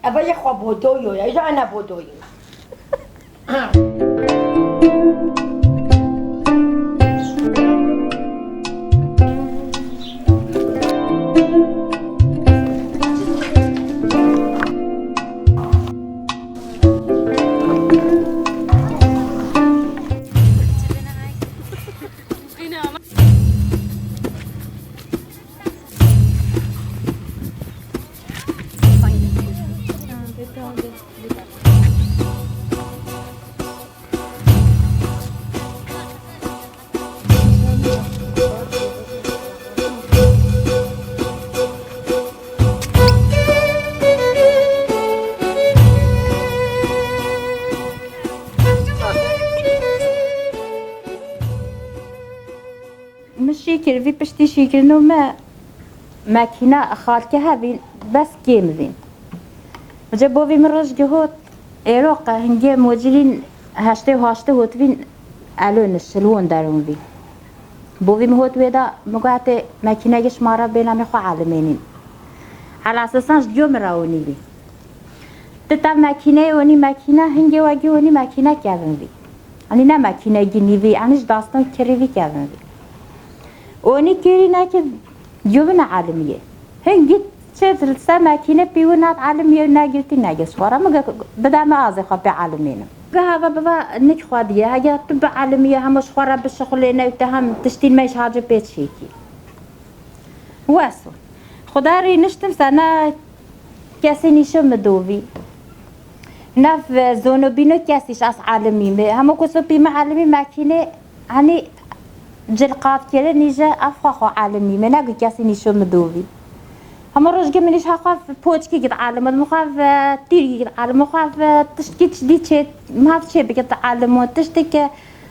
أبا يخوا بودويو يا إذا أنا بودويو شيكر في بشتي شيكر إنه ما ماكينة خالك هذه بس كيمزين وجابوا في من رج جهود إيروقة هنجي موجلين هاشته هوتبين ألون الشلون دارون بي بوفي مهوت ويدا مقاطع ماكينة جش مرة بينا مخو عالمينين على أساساً جيوم راوني بي تتا ماكينة وني ماكينة هنجي واجي وني ماكينة كذا بي أنا نا ماكينة جني بي أناش داستان كريبي كذا بي وني كيرينا كذا جوبنا عالمية هنجي تشتغل سماكينة بيونات عالمية وناقلتي ناقص خورا ما بدأ ما أزي خبي عالمينا هذا بابا نك خادية هاي تبع عالمية همش خورا بالشغلين وتهم تشتين ما يشهاج بيت شيكي واسو خداري نشتم سنة كاسي نيشو مدوبي ناف زونو بينو كاسيش أس عالمي همو كسو بيما عالمي ماكينة يعني جلقات كده نيجا أفخو عالمي مناقو كاسي نيشو مدوبي هم الرجل منيش هخاف بوتشكي قد عالم المخاف تيري قد عالم مخاف تشتكي تشدي تشيت ما في شيء بقد عالم وتشتكي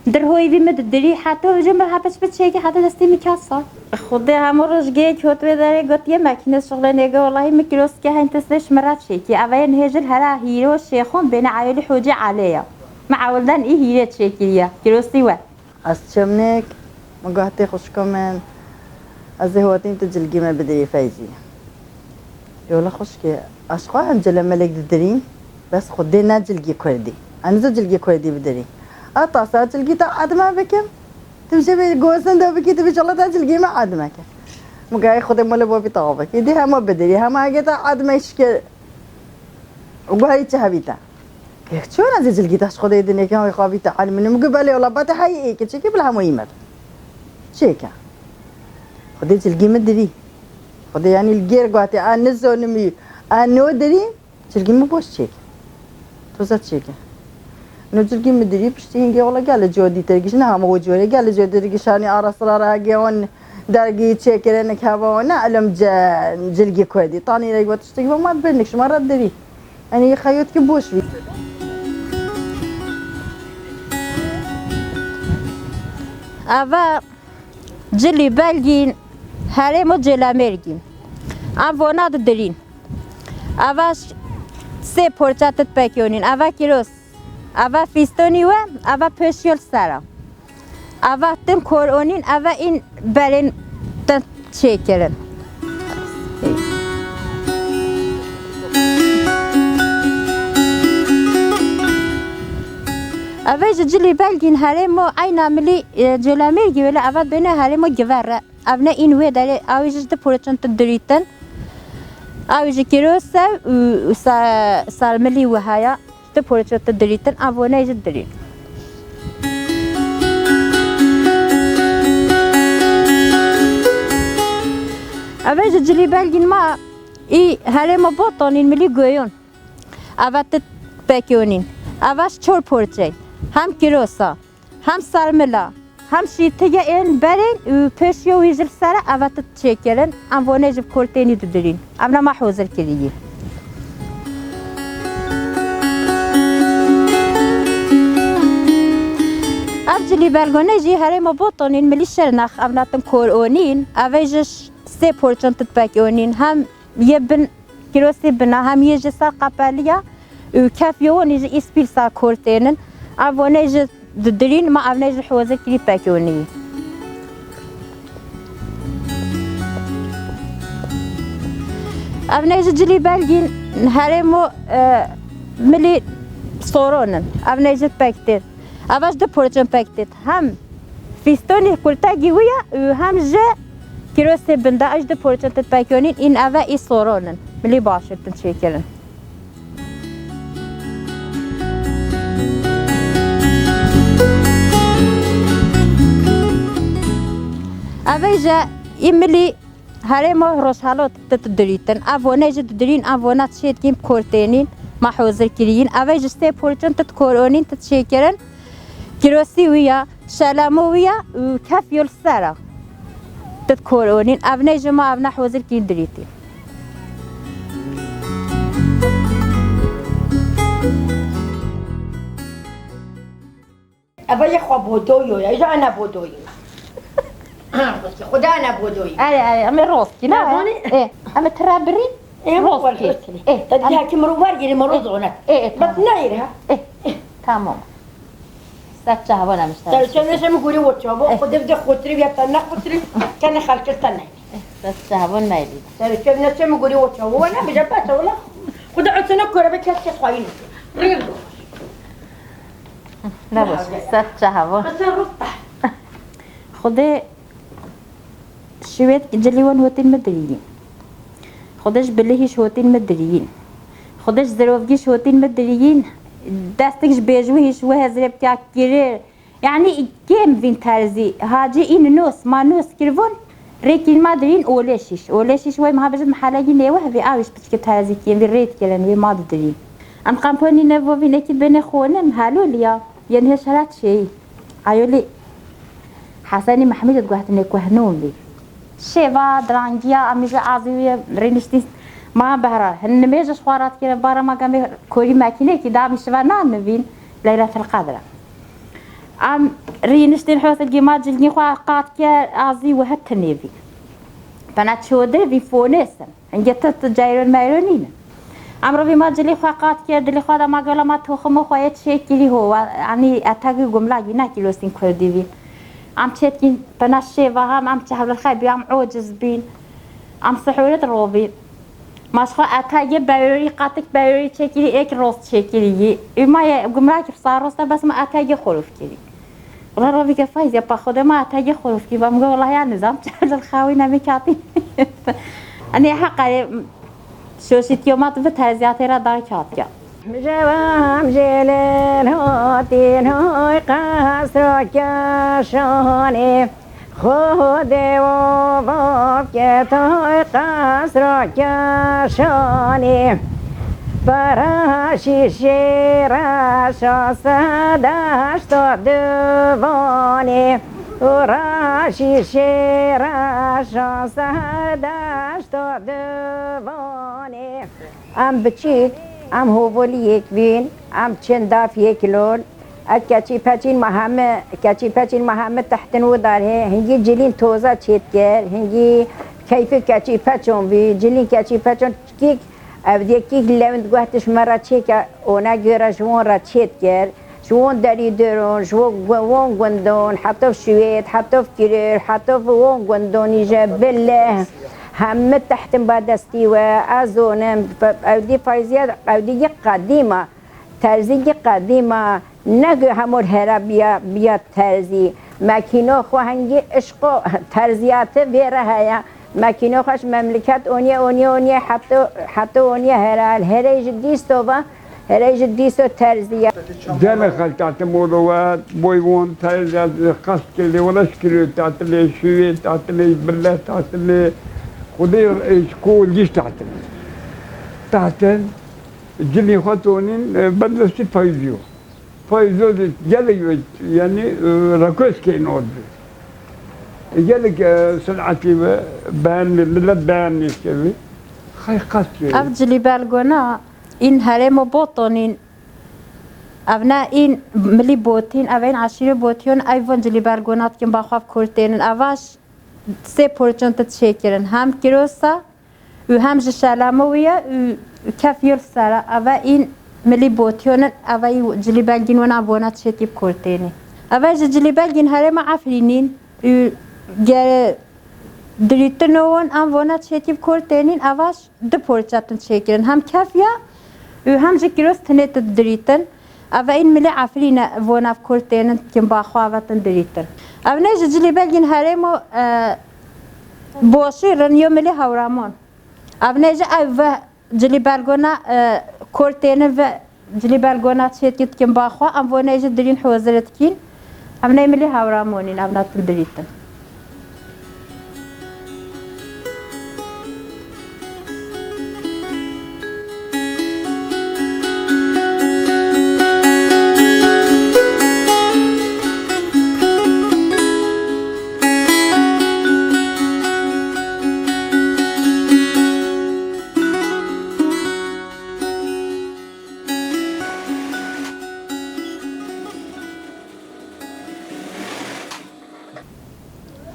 درهوي بمد دري حتى جنبها بس بتشيكي حتى دستي مكسر خديها هم الرجل كوت وذاري قلت يا ماكينة شغلانة يقول والله مكروس كه انت سلش مرات شيكي أبين هجر هلا هيرو الشيخون بين عائلة حوجي عليا مع ولدان إيه هيرة شيكية كروسي وا أستشمنك مقاطع خوش كمان از هواتين تجلقي ما بدري فايزي يولا خوشكي اشقا انجلا ملك درين بس خدينا جلقي كردي انا جلقي كردي بدري اطاسا جلقي تا عدما بكم تمشي بجوزن دو بكي تبي شغله تجلقي ما عدمك مقاي خدي مال بوبي طابك يدي هم بدري هم اجت عدما يشكل وقاي تهبيتا شو انا جلقي تاش خدي دنيا كان يخابي تعال من مقبلي والله بتحيي كي قبلها مهمه شيكا خدي تلقي مدري خدي يعني الجير قاتي أنا نزونمي أنا ودري تلقي مبوش شيك توزت شيكا إنه تلقي مدري بشتين والله قال جودي تلقيش نعم هو جودي قال جودي تلقيش أنا أرسل راجي ون درجي شيك لأنك هذا ونا علم جلقي كودي طاني لقى تشتكي ما تبينكش مرة دري يعني خيوط كبوش بي أبا جلي بالجين هاري مو جلا ميرجين أفونا درين أفاش سه پرچه تتبکیونین اوا کیروس اوا فیستونی و اوا پشیل سرا اوا تم کورونین اوا این برین تن چیکرن اوا جلی بلگین هرمو عین عملی جلامرگی ولی اوا بینه هرمو گوره ابنا این و داره اویش ده پرچن تدریتن اویش کیروس و سالملی و هایا ده پرچن تدریتن اوانه ایش درین اویش جلی بلگین ما ای هرمو بطانین ملی گویون اوا تبکیونین اواش چور پرچه هم کیروسا هم سالملا هم شیطه این برین پشیو ویجل سره اوات تشکرن ام ونجب کورتینی ددرین امنا ما حوزر کردی افجلی برگونه جی هری ما بطنین ملی شرنخ امناتم کورونین اویجش سه پرچن تتبکونین هم یه بن کیروسی بنا هم یه جسر قبلیا و کفیون یه اسپیل سر کورتینن ام ونجب ددرين ما أبنيج حوزة كلي باكوني أبنيج جلي بالجين هرمو ملي صورونن أو نيجت باكتير أباش ده بورجن باكتير هم فيستوني كلتا جويا وهم جا كيروسي بندا أج ده بورجن تتباكيونين إن أبا إي صورونن ملي باشر تنشيكرن أبيجا إملي هرمو روشالو تتدريتن أفونا جدرين أفونا تشيت كيم كورتينين ما حوزر كريين أبيجا ستي بورجن تتكورونين تتشيكرن كيروسي ويا شلامو ويا وكاف يلسارا تتكورونين أبنا جما أبنا حوزر كين دريتين أبي خو بودويو يا إذا أنا بودويو خدا أنا بودويو أي أمي روسكي لا إيه أمي ترابرين إيه روسكي إيه تديها كم روار يلي مرضونا إيه بس نايرها إيه تمام ستة وانا مش ترى شو نسمع يقولي وتشابو خد بدي خطري بيتنا خطري كان خالك تنا ستة وانا ما يبي ترى شو نسمع يقولي وتشابو وانا بجبت ولا خد عطنا كورة بكاسة خاين ريل لا بس ستة وانا بس رطة خدي شوية جليون هوتين مدريين خدش بليهش هوتين مدريين خدش زروفجيش هوتين مدريين دستش بيجوهش وهزرب كاكيرير يعني كيم فين ترزي هاجي إن نوس ما نوس كيرفون ريكين مادرين أوليشش وي ما بجد محلاجين يوه في آوش بتشك ترزي كيم في ريت كلن وي ما درين أم قامبوني نفو في نكيد بين خوانن هالو ليا ينهش هلات شيء عيولي حسني محمد تقولت إنك وهنون لي شيبا درانجيا أميجا عزيزية رينشتي ما بهرا هن ميجا شوارات كده بارا ما قام كوري ماكينة كده مش فنان نبين ليلة القدرة أم رينشتي حوث الجماعة جلني خوا قات كده عزي وهت نبي بنات شو ده في فونسن انجتت جايرون مايرونين أم ربي ما جلي خوا قات كده دلي خوا ما قال ما تخم خوات شيء كلي هو يعني أتاقي جملة جينا كيلو سين كردي بين عم تشتكي بناشي وهم عم تحاول الخيب عم عوجز بين عم صحولة روبي ماشخا أتاجي بايوري قاتك بايوري تشكيلي إيك روس تشكيلي إما يقوم راكب صاروسة بس ما أتاجي خلوف كذي والله روبي كفايز يا باخذ ما أتاجي خلوف كذي بقول والله يا نظام تحل الخاوي نبي كاتي أنا حقا شو شيت يومات بتهزياتي رادار كاتيا جوام جلال هاتين هاي قصر كشاني خود و باکت های قصر کشانی براشی شیرش آسدش تا دوانی براشی شیرش آسدش تا دوانی ام بچی ام هوولی یک بین ام چند داف یک لول كاتشي باتشين محمد تحتن وداره هنجي جلين توزا تشيتكر هنجي كيف كاتشي باتشون في جلين كاتشي باتشون كيك أبدي كيك لوند قهتش مرة تشيكا ونا جرا شون را تشيتكر شون داري درون شون قندون حتى في شويت حتى في كرير حتى في وون قندون يجاب بالله هم تحتن بادستي وأزونم أبدي فايزيات أبدي قديمة ترزي قديمة نگه همون هر بیا ترزی مکینو خو هنگی عشق ترزیات بیره هیا مکینو خوش مملکت اونیه حتی اونیه هریج دیستو و هریج دیستو ترزیات جل خلطات موضوعات بويون ترزيات قص كلي ولا شكلي تعتلي شوية تعتلي بالله تعتلي خدير شكول جيش تعتل جلي خطونين بدلستي فايزو جلي يعني ركوز كين أودي جلك سلعتي بان ملت بان يسكبي خي قصي أفجلي بالقنا إن هرم بوطنين أبنا إن ملي بوتين أبين عشيرة بوتيون أيفون جلي بالقنات كم بخاف كورتين أواش سه پرچون تشکرن هم کروسا و هم جشلامویه و کفیر سر اوا این ملی بوتیون اوا جلی بلگین و نبونات شتیب کورتینی اوا جلی بلگین هره ما عفرینین و گر دريتنون ام ونا تشيتي بكورتينين اواش دبورتشاتن تشيكرن هم كافيا وهم جكروس تنت دريتن اوا ان ملي عفرينا ونا بكورتينن كم باخواتن دريتن ابني جلي بالين هرمو بوشيرن يوم ملي هورامون ابني جا جلي بالغونا كورتينن و جلي بالغونا تشيتي كم باخوا ام ونا درين حوزرتكين ابني ملي هورامونين ابنا تدريتن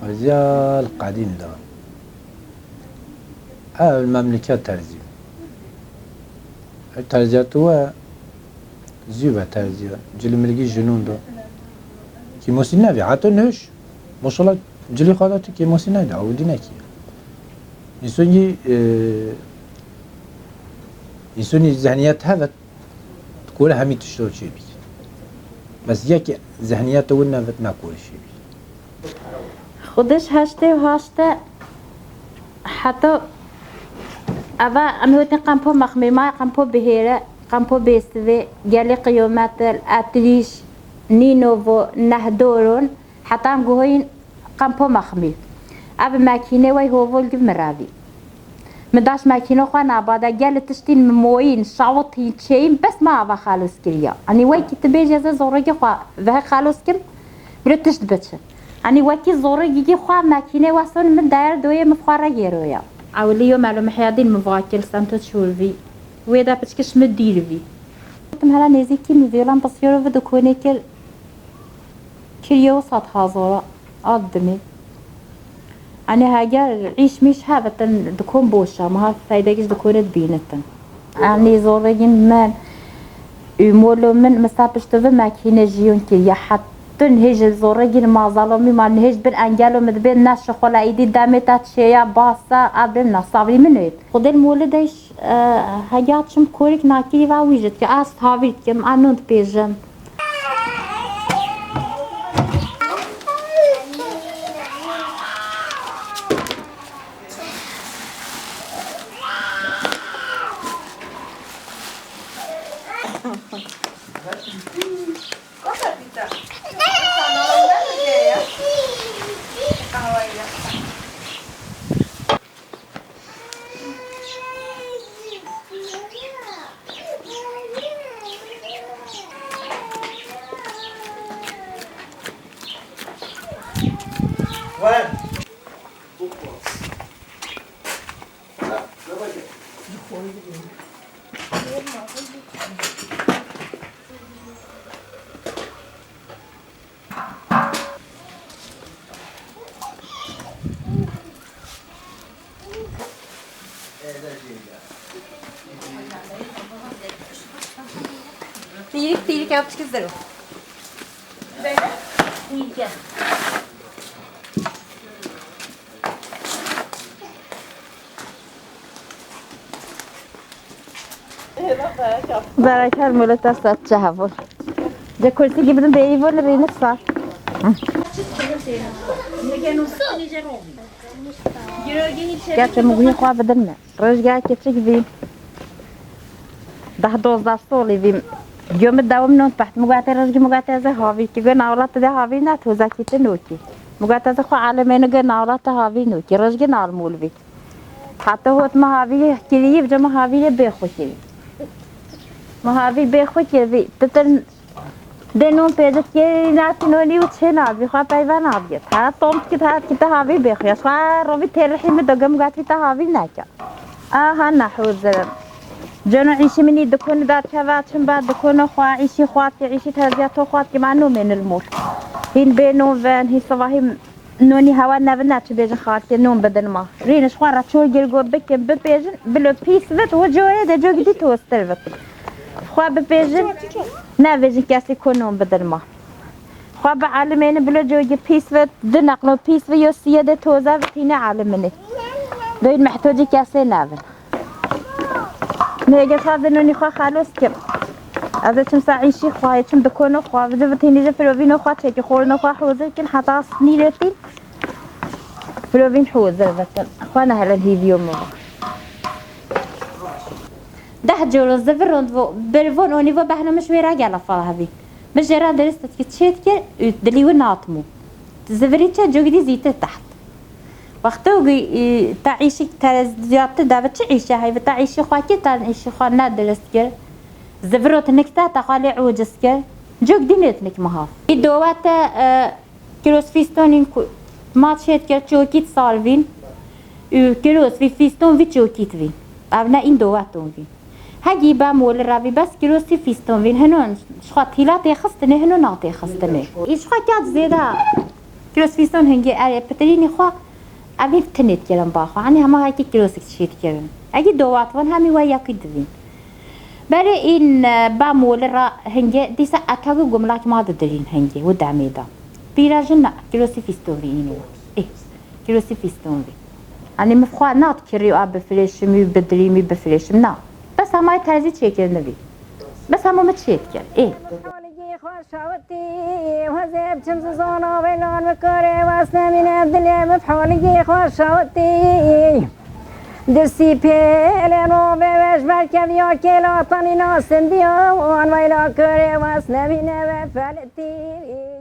رجال قديم ده المملكة ترزيم الترزيات هو زيوبة ترزية جل ملقي جنون ده كي موسين نبي حتى نهش ما شاء الله جلي خالته كي موسين نبي عودي نكيا يسوني ذهنيات هذا تقول همي تشتغل شيء بي بس ياك ذهنيات ولنا ما كل شيء بي خودش هشته و هشته حتی اوا امهوتن قمپو مخمیما قمپو بهیره قمپو بیستوی گلی قیومت اتریش نینو نهدورون حتی هم گوهین قمپو مخمی اب مکینه وی هوول گف مراوی مداش مکینه خواه نباده گل تشتین موین شعوطی چین بس ما اوا خالوس کریا انی وی که تبیج از زورگی خواه و خالوس کم برو تشت بچه أنا وكي زوري يجي خوا ماكينة وصل من داير دوية مفخرة جيرويا أوليو معلوم حيادين مفاكل سامتو تشولفي ويدا بتشكش مديرفي هلا نزيكي مفيلان بصيرو في دكوني كل يوصل هازورا قدمي أنا هاجر عيش مش هابة دكون بوشة ما هاد فايدة دكون بينتن أنا زوري من يمولو من مسابش تبي ماكينة جيون كي حتى هیچ زورگی مازالومی من هیچ بر انجلو مدبر نشه خلا ایدی دامت شیا باسا ابر نصابی منید خود المولدش حیاتشم کوریک ناکی و ویجد که است هاوید کم آنوند پیجم Tirik yapmış kızlarım. Böyle? İyi gel. برکت مولت است چهافول ده کرسی که بدن به ایوان رینه سر گرچه مگوی خواه بدن نه رجگاه کچک ویم 10-12 سالی ویم يوم الدوام نون تحت مقاطع رجع مقاطع زي هافي كي قلنا أولاد ده هافي ناتو زكي تنوكي مقاطع زي خو عالمين قلنا أولاد هافي نوكي رجع نالمول بي حتى هو ما هافي كليه بجا ما هافي بيخو كلي ما هافي بيخو كلي تتن دنون بيجت كي ناتي نوني وتشينا بيخو بايفان عبيت ها طومت كده هافي بيخو يا خو روبي ترحي مدقة مقاطع هافي ناكا هانا حوزر جنو عيشي مني دكون دات كذاتشم بعد دكون خوا عيشي خواتي عيشي تهزياتو خواتي معنو من الموت هين بينو فان هي صباحي نوني هوا نبنات بيجن خواتي نوم بدن ما رينش خوارا شو جرجو بك ببيجن بلو بيس فت وجوه ده جو جديد توستر فت خوا ببيجن نبيجن كاسي كونوم بدن ما خواب علمين بلا جوجي بيس و دنقلو بيس و يسيادة توزا و تينا علمني دوين محتاجي كاسي نابن نيجي خاذنوني خوا خالوس كم هذا كم ساعيشي خواهي كم بكونو خوا بده بتيني جا فلوبينو خوا تيجي خورنو خوا حوزر كن حتى سنيرتين فلوبين حوزر بكن خوانا هلا الهيفيو مو 10 جولو زفرون برفون اوني و بهنا مش ويرا قال فالهبي مش جرا درست كتشيت كي دلي وناطمو زفريتشا جوجدي زيت تحت وقتو تعيشي تزيات دابت تعيشي هاي بتعيشي خواكي تعيشي خوانا درست كي زفروت نكتا تخالي عوجس كي جوجدي نتنك مهاف دوات كيلوس فيستونين ما تشيت كي تشوكيت صالفين كيلوس في فيستون في تشوكيت فين ابنا این دواتون فين هاجي بامول رابي بس كيلوسي فيستون فين هنون شخات هيلاتي خستني هنو ناطي خستني ايش خاكات زيدا كيلوس فيستون هنجي بتريني خوا ابي فتنت كلام باخو عني هما هاكي كيلوس تشيت كلام اجي دواتون همي ويا كدفين بري ان بامول را هنجي ديسا اتاغو جملاك ما درين هنجي ودعميدا بيراجنا كيلوسي فيستون فين ايه كيلوسي فيستون فين أنا مفخواه نات كريو أب بفريش مي بدري مي بفريش نا بس هما تازي تشيكر نبي بس هما متشيكر إيه حالي خوشاوتي وهزب شمس زونا ويلون مكوري واسنا من الدنيا مفحولي خوشاوتي درسي بيلنو بيش بركب يا كيلا طاني ناس ديون ويلا كوري واسنا من فلتي